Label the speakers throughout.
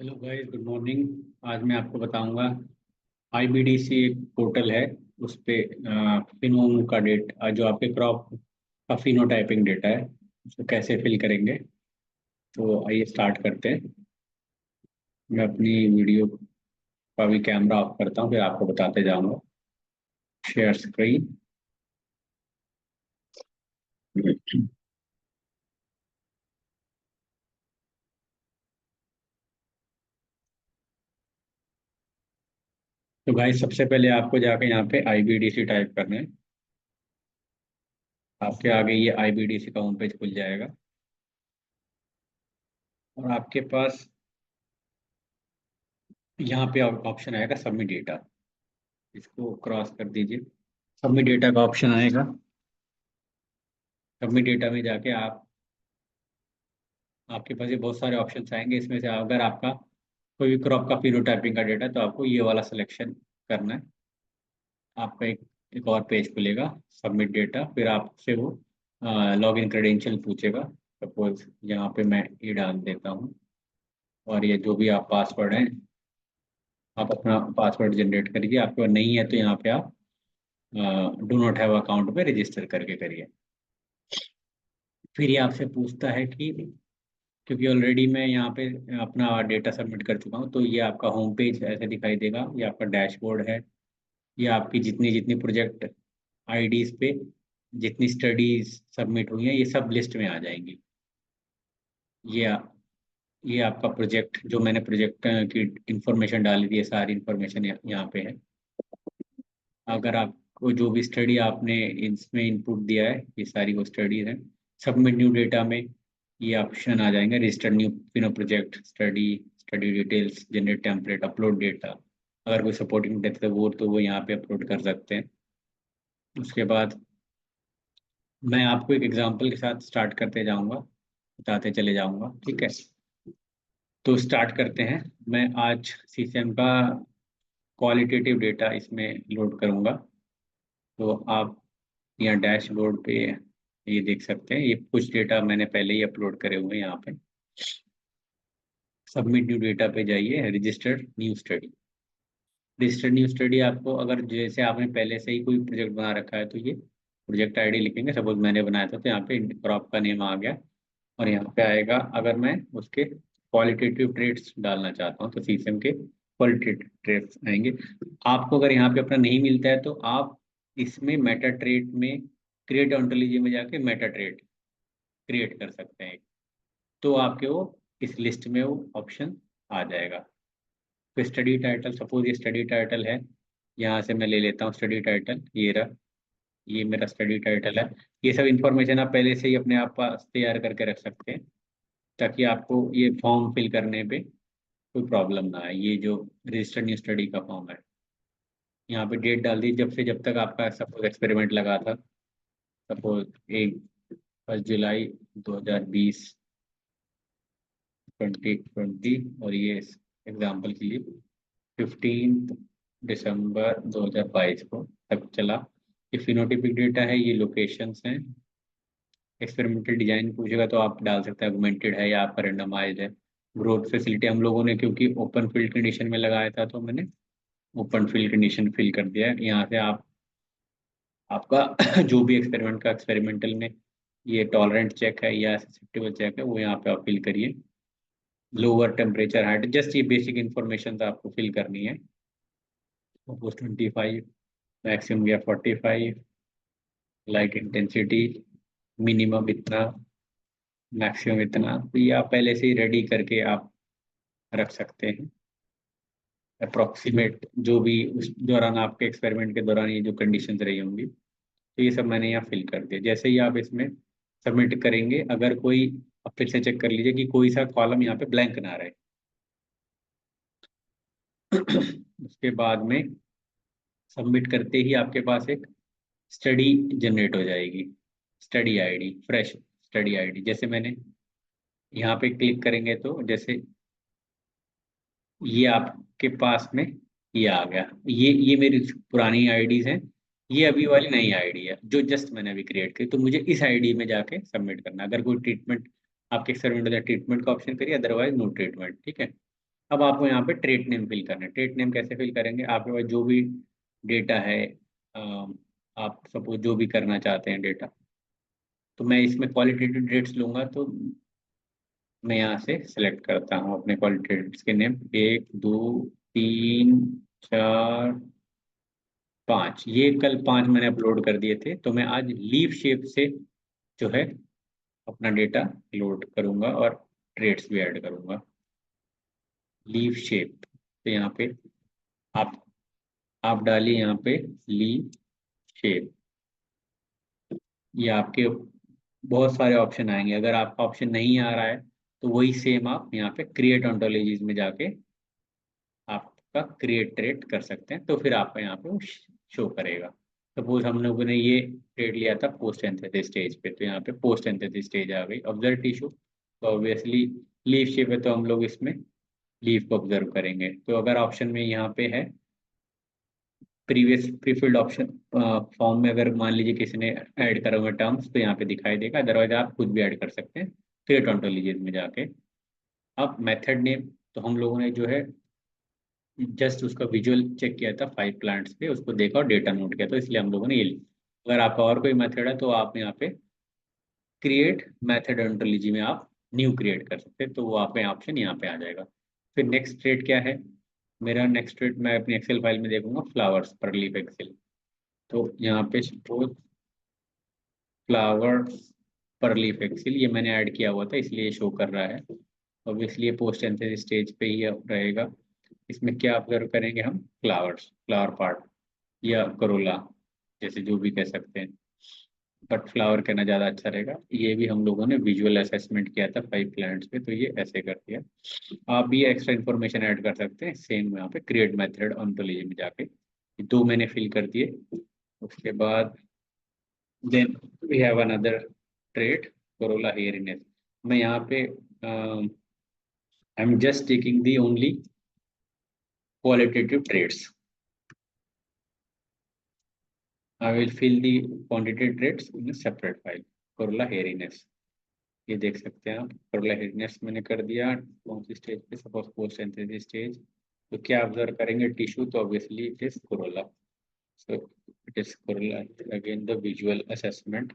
Speaker 1: Hello guys, good morning. आज मैं आपको बताऊंगा आईबीडीसी एक पोर्टल है। उस पे फिनोम का जो आपके क्रॉप का फिनोटाइपिंग डेटा है उसको कैसे फिल करेंगे। तो आइए स्टार्ट करते हैं। मैं अपनी वीडियो का भी कैमरा ऑफ करता हूँ, फिर आपको बताते जाऊंगा। Share screen. तो गाइस, सबसे पहले आपको जाके यहाँ पे आईबीडीसी टाइप करना है। आपके आगे ये आईबीडीसी का होम पेज खुल जाएगा और आपके पास यहाँ पे ऑप्शन आएगा सबमिट डेटा। इसको क्रॉस कर दीजिए। सबमिट डेटा का ऑप्शन आएगा। सबमिट डेटा में जाके आपके पास ये बहुत सारे ऑप्शन आएंगे। इसमें से अगर आपका कोई भी क्रॉप का फिनोटाइपिंग का डेटा है तो आपको ये वाला सिलेक्शन करना है। आपका एक और पेज खुलेगा, सबमिट डेटा। फिर आपसे वो लॉगिन क्रेडेंशियल पूछेगा। सपोज यहाँ पे मैं ये डाल देता हूँ और ये जो भी आप पासवर्ड है, आप अपना पासवर्ड जनरेट करिए। आपके पास नहीं है तो यहाँ पे आप डू नॉट हैव अकाउंट पे रजिस्टर करके करिए। फिर ये आपसे पूछता है कि, क्योंकि ऑलरेडी मैं यहाँ पे अपना डेटा सबमिट कर चुका हूँ, तो ये आपका होम पेज ऐसे दिखाई देगा। ये आपका डैशबोर्ड है। ये आपकी जितनी जितनी प्रोजेक्ट आईडीज पे जितनी स्टडीज सबमिट हुई हैं ये सब लिस्ट में आ जाएंगी। ये आ, ये आपका प्रोजेक्ट, जो मैंने प्रोजेक्ट की इंफॉर्मेशन डाली थी, ये सारी इंफॉर्मेशन यहाँ पे है। अगर आपको जो भी स्टडी आपने इसमें इनपुट दिया है, ये सारी वो स्टडीज हैं। सबमिट न्यू डेटा में ये ऑप्शन आ जाएंगे, register new Fino project study, study details, generate template, upload data. अगर कोई सपोर्टिंग डेटा है वो तो वो यहाँ पे अपलोड कर सकते हैं। उसके बाद मैं आपको एक एग्जांपल के साथ स्टार्ट करते जाऊंगा, बताते चले जाऊंगा, ठीक है। तो स्टार्ट करते हैं। मैं आज सीसीएम का क्वालिटेटिव डेटा इसमें लोड करूंगा। तो आप यहाँ डैशबोर्ड पे ये देख सकते हैं, ये कुछ डेटा मैंने पहले ही अपलोड करे हुए हैं यहाँ पे। सबमिट न्यू डेटा पे जाइए, registered new study. Registered new study आपको, अगर जैसे आपने पहले से ही कोई प्रोजेक्ट बना रखा है तो ये प्रोजेक्ट आईडी लिखेंगे। सपोज मैंने बनाया था तो यहाँ पे क्रॉप का नेम आ गया और यहाँ पे आएगा। अगर मैं उसके क्वालिटेटिव ट्रेड्स डालना चाहता हूँ तो सीसीएम के क्वालिटेटिव ट्रेड्स आएंगे। आपको अगर यहाँ पे अपना नहीं मिलता है तो आप इसमें मेटा ट्रेड में क्रिएट ऑन्टोलॉजी में जाके मेटा ट्रेड क्रिएट कर सकते हैं। तो आपके वो इस लिस्ट में वो ऑप्शन आ जाएगा। तो स्टडी टाइटल, सपोज ये स्टडी टाइटल है, यहाँ से मैं ले लेता हूँ स्टडी टाइटल। ये रहा, ये मेरा स्टडी टाइटल है। ये सब इंफॉर्मेशन आप पहले से ही अपने आप पास तैयार करके रख सकते हैं ताकि आपको ये फॉर्म फिल करने पे कोई प्रॉब्लम ना आए। ये जो रजिस्टर्ड न्यू स्टडी का फॉर्म है, यहाँ पे डेट डाल दी जब से जब तक आपका सपोज एक्सपेरिमेंट लगा था। सपोज एक 1 जुलाई 2020, 2020, और ये एग्जाम्पल के लिए 15 दिसंबर 2022 को तक चला। ये फिनोटिपिक डेटा है, ये लोकेशंस हैं। एक्सपेरिमेंटल डिजाइन पूछेगा तो आप डाल सकते हैं ऑगमेंटेड है या आपका रेंडमाइज्ड है। ग्रोथ फैसिलिटी हम लोगों ने क्योंकि ओपन फील्ड कंडीशन में लगाया था तो मैंने ओपन फील्ड कंडीशन फिल कर दिया है। यहाँ से आप आपका जो भी एक्सपेरिमेंट का एक्सपेरिमेंटल में ये टॉलरेंट चेक है या ससेप्टेबल चेक है वो यहाँ पे आप फिल करिए। लोअर टेम्परेचर हाइट, जस्ट ये बेसिक इन्फॉर्मेशन तो आपको फिल करनी है। सपोज 25, मैक्सिमम या 45, लाइट इंटेंसिटी मिनिमम इतना, मैक्सिमम इतना। तो ये आप पहले से ही रेडी करके आप रख सकते हैं। अप्रोक्सीमेट जो भी उस दौरान आपके एक्सपेरिमेंट के दौरान ये जो कंडीशंस रही होंगी, तो ये सब मैंने यहाँ फिल कर दिया। जैसे ही आप इसमें सबमिट करेंगे, अगर कोई, आप फिर से चेक कर लीजिए कि कोई सा कॉलम यहाँ पे ब्लैंक ना रहे। उसके बाद में सबमिट करते ही आपके पास एक स्टडी जनरेट हो जाएगी, study ID, fresh study ID. जैसे मैंने यहाँ पे क्लिक करेंगे तो जैसे ये आपके पास में ये आ गया। ये मेरी पुरानी आईडीज हैं। ये अभी वाली नई आईडी है जो जस्ट मैंने अभी क्रिएट की। तो मुझे इस आईडी में जाके सबमिट करना है। अगर कोई ट्रीटमेंट आपके एक्सपेरिमेंट है, ट्रीटमेंट का ऑप्शन करिए, अदरवाइज नो ट्रीटमेंट, ठीक है। अब आपको यहाँ पे ट्रेट नेम फिल करना है। ट्रेट नेम कैसे फिल करेंगे, आपके पास जो भी डेटा है, आप सपोज जो भी करना चाहते हैं डेटा, तो मैं इसमें क्वालिटेटिव ट्रेड्स लूंगा, तो मैं यहाँ से सिलेक्ट करता हूँ अपने क्वालिटेटिव्स के नेम, 1 2 3 4 5। ये कल 5 मैंने अपलोड कर दिए थे, तो मैं आज लीफ शेप से जो है अपना डेटा लोड करूंगा और ट्रेड्स भी ऐड करूंगा। लीफ शेप, तो यहाँ पे आप आप डालिए यहाँ पे लीफ शेप। ये आपके बहुत सारे ऑप्शन आएंगे, अगर आपका ऑप्शन नहीं आ रहा है तो वही सेम आप यहाँ पे क्रिएट ऑन्टोलॉजीज में जाके आपका क्रिएट ट्रेड कर सकते हैं, तो फिर आपका यहाँ पे वो शो करेगा। सपोज हम लोगों ने ये ट्रेड लिया था पोस्ट एंथेसिस स्टेज पे, तो यहाँ पे पोस्ट एंथेसिस स्टेज आ गई। ऑब्जर्व टिश्यू, तो ऑब्वियसली लीफ शेप है, तो हम लोग इसमें लीफ को ऑब्जर्व करेंगे। तो अगर ऑप्शन में यहाँ पे है प्रीवियस प्रीफिल्ड ऑप्शन फॉर्म में, अगर मान लीजिए किसी ने ऐड करा हुआ टर्म्स, तो यहाँ पे दिखाई देगा, अदरवाइज आप खुद भी ऐड कर सकते हैं क्रिएट ऑन्टोलॉजीज में जाके। अब मेथड नेम, तो हम लोगों ने जो है जस्ट उसका विजुअल चेक किया था 5 प्लांट्स पे, उसको देखा और डेटा नोट किया, तो इसलिए हम लोगों ने ये लिया। अगर आपका और कोई मेथड है तो आप यहाँ पे क्रिएट मेथड ऑन्टोलॉजी में आप न्यू क्रिएट कर सकते हैं, तो वो आपका ऑप्शन यहाँ पे आ जाएगा। फिर नेक्स्ट ट्रेड क्या है, मेरा नेक्स्ट ट्रेड मैं अपनी एक्सेल फाइल में देखूंगा, फ्लावर्स पर लीफ एक्सेल। तो यहाँ पे सपोज फ्लावर्स पर लीफ एक्सेल, ये मैंने ऐड किया हुआ था इसलिए ये शो कर रहा है। ऑब्वियसली ये पोस्ट एंथेसिस स्टेज पे ही रहेगा। इसमें क्या ऑब्जर्व करेंगे हम, फ्लावर्स, फ्लावर पार्ट या करोला, जैसे जो भी कह सकते हैं, बट फ्लावर कहना ज़्यादा अच्छा रहेगा। ये भी हम लोगों ने विजुअल असेसमेंट किया था 5 प्लांट्स पे, तो ये ऐसे कर दिया। आप भी एक्स्ट्रा इन्फॉर्मेशन ऐड कर सकते हैं सेम यहाँ पे क्रिएट मेथड ऑन्टोलॉजी में जाके। ये 2 मैंने फिल कर दिए। उसके बाद then we have another trait, corolla hairiness. मैं यहाँ पे I am just taking the only qualitative traits. I will fill the quantitative traits in a separate file. Corolla hairiness, ये देख सकते हैं आप, Corolla hairiness मैंने कर दिया। कौन सी स्टेज पे, सपोज पोस्ट सिंथेसिस स्टेज। तो क्या ऑब्जर्व करेंगे टिश्यू, तो obviously it is Corolla, so it is Corolla, again the visual assessment,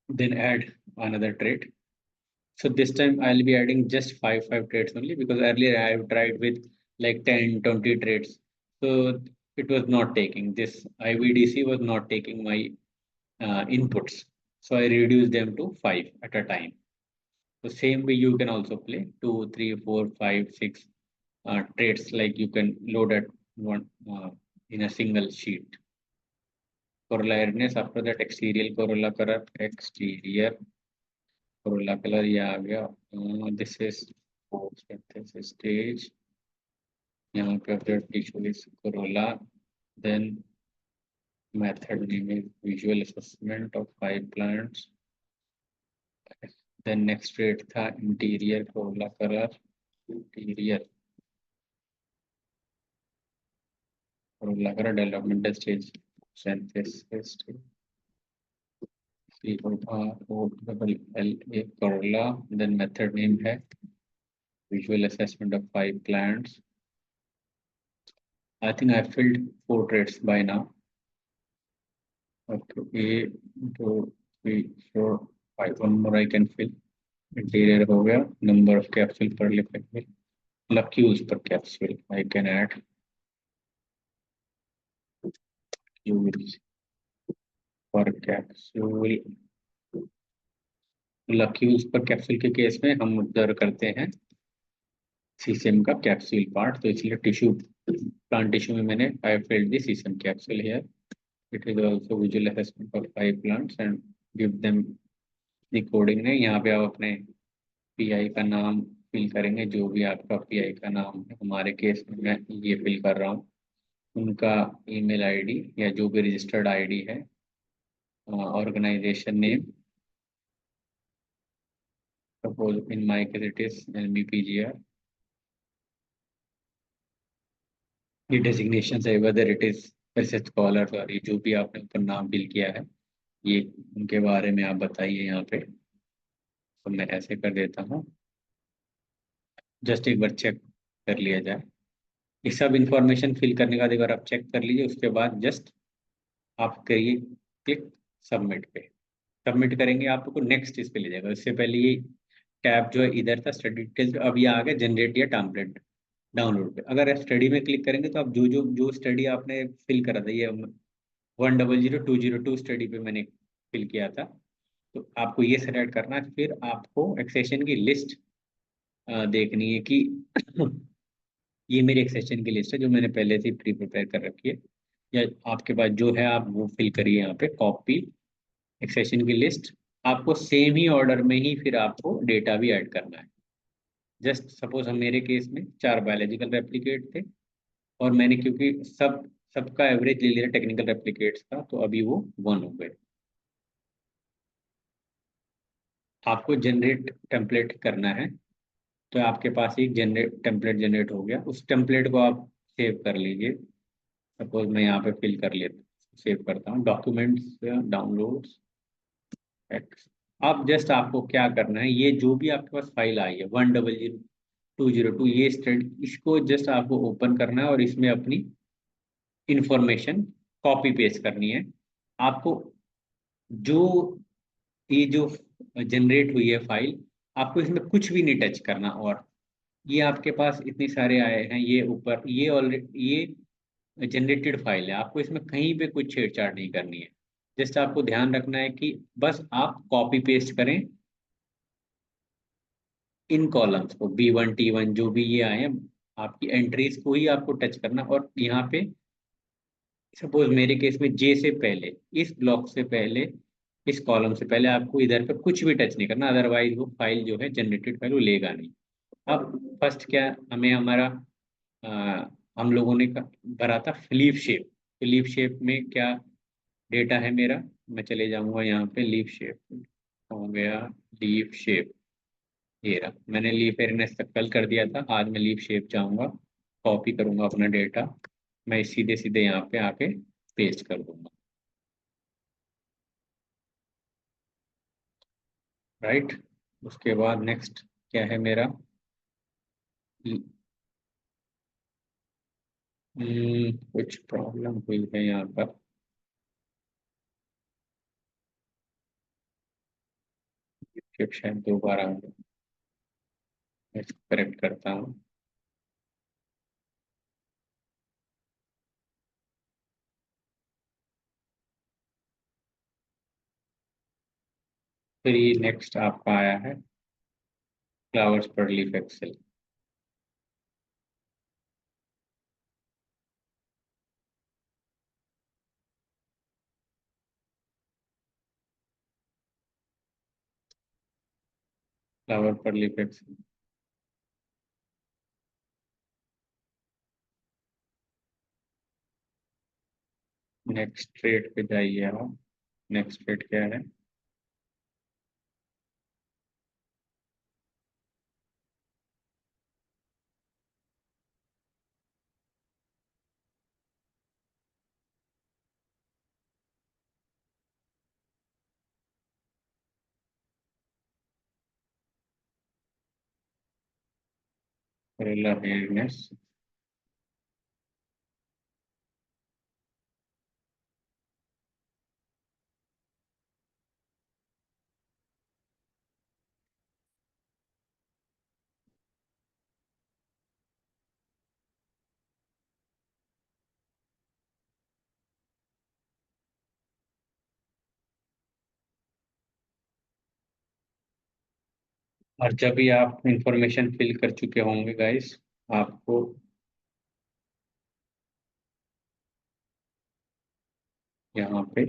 Speaker 1: then add another trait. So this time I'll be adding just five traits only, because earlier I have tried with like 10-20 traits. So it was not taking, this IVDC was not taking my inputs. So I reduced them to 5 at a time. So same way you can also play 2, 3, 4, 5, 6 traits, like you can load at one in a single sheet. Corolla hairiness, after that exterior corolla color, exterior corolla color ये आ गया। This is post stage, यहाँ पे update tissue is corolla, then method name is visual assessment of 5 plants, then next trait था interior corolla colour, interior corolla colour, developmental stage synthesis stage, CORLA corolla, then method name है visual assessment of 5 plants. I think I filled 4 traits by now. Okay, 1, 2, 3, 4, 5. One more I can fill. Interior हो गया, number of capsule per leaf axil, use per capsule I can add use per capsule। use per capsule के case में हम observe करते हैं सीसम का capsule part, तो इसलिए टिश्यू, प्लांट टिश्यू में मैंने I filled the sesame capsule here. It is also visual assessment of 5 plants and give them the coding ने। यहाँ पे आप अपने पीआई का नाम फिल करेंगे, जो भी आपका पीआई का नाम है। हमारे केस में मैं ये फिल कर रहा हूँ, उनका ईमेल आईडी या जो भी रजिस्टर्ड आईडी है, organisation name, suppose in my case it is LBPGR, ये डेजिग्नेशन है, whether it is research scholar, और ये जो भी आपने ऊपर नाम फिल किया है, ये उनके बारे में आप बताइए यहाँ पे। तो मैं ऐसे कर देता हूँ, जस्ट एक बार चेक कर लिया जाए। ये सब इंफॉर्मेशन फिल करने के बाद एक बार आप चेक कर लीजिए, उसके बाद जस्ट आप करिए क्लिक सबमिट पे। सबमिट करेंगे आपको नेक्स्ट इस पे ले जाएगा। इससे पहले ये टैब जो है इधर था स्टडी डिटेल्स, अब ये आ गया जनरेट या टेम्पलेट डाउनलोड पे। अगर आप स्टडी में क्लिक करेंगे तो आप जो स्टडी आपने फिल करा था, ये 100202 स्टडी पे मैंने फिल किया था, तो आपको ये सेलेक्ट करना है। फिर आपको एक्सेशन की लिस्ट देखनी है कि ये मेरी एक्सेशन की लिस्ट है जो मैंने पहले से प्री प्रिपेयर कर रखी है, या आपके पास जो है आप वो फिल करिए यहाँ पे कॉपी एक्सेशन की लिस्ट। आपको सेम ही ऑर्डर में ही फिर आपको डेटा भी ऐड करना है। जस्ट सपोज हम मेरे केस में 4 बायोलॉजिकल रेप्लिकेट थे, और मैंने क्योंकि सबका एवरेज ले लिया टेक्निकल रेप्लिकेट्स का, तो अभी वो 1 हो गए। आपको जनरेट टेम्पलेट करना है, तो आपके पास एक जनरेट टेम्पलेट जनरेट हो गया। उस टेम्पलेट को आप सेव कर लीजिए। सपोज मैं यहाँ पे फिल कर लेता, सेव करता हूँ डॉक्यूमेंट्स, डाउनलोड्स, एक्स। अब जस्ट आपको क्या करना है, ये जो भी आपके पास फाइल आई है 100202, ये स्टडी, इसको जस्ट आपको ओपन करना है और इसमें अपनी इंफॉर्मेशन कॉपी पेस्ट करनी है। आपको जो ये जो जनरेट हुई है फाइल, आपको इसमें कुछ भी नहीं टच करना। और ये आपके पास इतने सारे आए हैं, ये ऊपर ये ऑलरेडी ये जनरेटेड फाइल है, आपको इसमें कहीं पे कुछ छेड़छाड़ नहीं करनी है। जस्ट आपको ध्यान रखना है कि बस आप कॉपी पेस्ट करें इन कॉलम्स को, B1 T1 जो भी ये आए हैं, आपकी एंट्रीज को ही आपको टच करना। और यहाँ पे सपोज मेरे केस में जे से पहले, इस ब्लॉक से पहले, इस कॉलम से पहले आपको इधर पे कुछ भी टच नहीं करना, अदरवाइज वो फाइल जो है जनरेटेड फाइल वो लेगा नहीं। अब फर्स्ट क्या हमें हमारा अ, हम लोगों ने भरा था फ्लीप शेप। फ्लीप शेप में क्या डेटा है मेरा, मैं चले जाऊंगा यहाँ पे लीफ शेप हो गया, लीफ शेप ये रहा। मैंने लीफ एरिनेस तक कल कर दिया था, आज मैं लीफ शेप जाऊंगा, कॉपी करूंगा अपना डेटा, मैं सीधे सीधे यहाँ पे आके पेस्ट कर दूंगा। राइट। उसके बाद नेक्स्ट क्या है मेरा, कुछ प्रॉब्लम हुई है यहाँ पर, फिर शायद दोबारा मैं इसको करेक्ट करता हूँ। फिर ये नेक्स्ट आपका आया है फ्लावर्स पर लीफ एक्सेल। फ्लावर पर लीफ एक्सेल, नेक्स्ट रेट पे जाइए आप। नेक्स्ट रेट क्या है, अवेयरनेस। और जब भी आप इंफॉर्मेशन फिल कर चुके होंगे गाइस, आपको यहाँ पे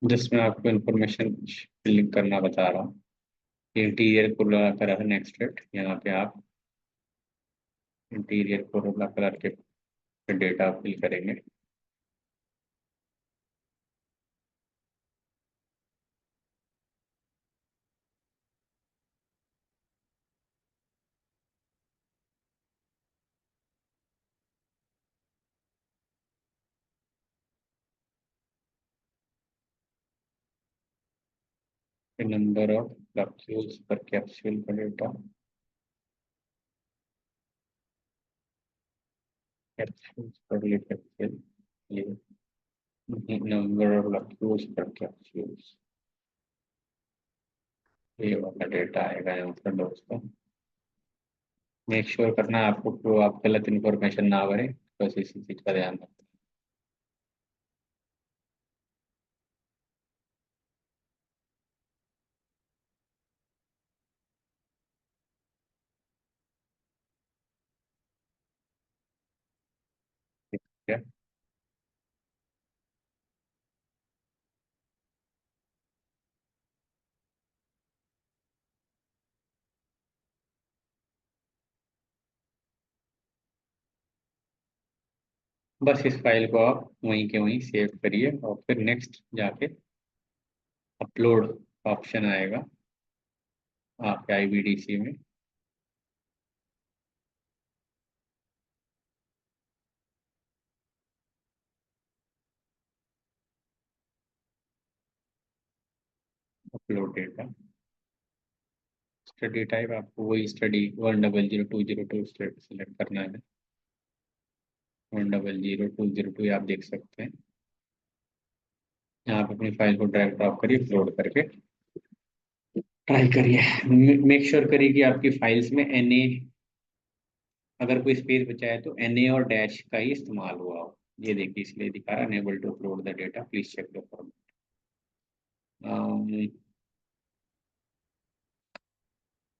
Speaker 1: जिसमें आपको इंफॉर्मेशन फिलिंग करना बता रहा हूँ। इंटीरियर को लगा कर है नेक्स्ट रेट, यहाँ पे आप इंटीरियर को लगा कलर के डेटा फिल करेंगे। नंबर ऑफ कैप्सूल्स पर कैप्सूल का डेटा, कैप्सूल्स पर ये कैप्सूल, ये नंबर ऑफ कैप्सूल्स पर कैप्सूल्स, ये वाला डेटा आएगा यहाँ पर दोस्तों। मेक श्योर करना है आपको कि आप गलत इन्फॉर्मेशन ना भरें, बस इसी चीज़ का ध्यान रखना। ठीक है, बस इस फाइल को आप वहीं के वहीं सेव करिए और फिर नेक्स्ट जाके अपलोड ऑप्शन आएगा आपके आईबीडीसी में। अपलोड डेटा, स्टडी टाइप आपको वही स्टडी 100202 सेलेक्ट करना है। 100202 आप देख सकते हैं। यहाँ पे अपनी फाइल को ड्रैग ड्रॉप करिए, अपलोड करके ट्राई करिए। मेक श्योर करिए कि आपकी फाइल्स में एनए, अगर कोई स्पेस बचा है तो एनए और डैश का ही इस्तेमाल हुआ हो। ये देखिए इसलिए दिखा रहा है unable to upload the data, please check the format.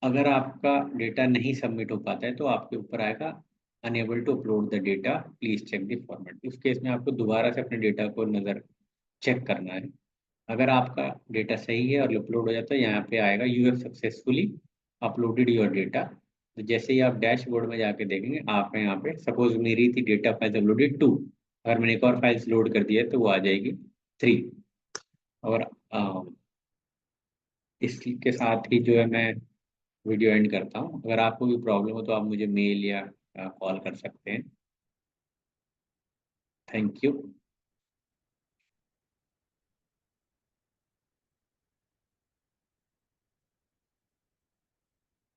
Speaker 1: अगर आपका डेटा नहीं सबमिट हो पाता है तो आपके ऊपर आएगा unable to upload the data, please check the format. उस केस में आपको दोबारा से अपने डेटा को नज़र चेक करना है। अगर आपका डेटा सही है और अपलोड हो जाता है, यहाँ पे आएगा you have successfully uploaded your data. तो जैसे ही आप डैशबोर्ड में जाके देखेंगे, आप यहाँ पे सपोज मेरी थी डेटा फाइल्स अपलोडेड 2, अगर मैंने एक और फाइल्स लोड कर दिया है तो वो आ जाएगी 3। और इसके साथ ही जो है मैं वीडियो एंड करता हूँ। अगर आपको भी प्रॉब्लम हो तो आप मुझे मेल या कॉल कर सकते हैं। Thank you.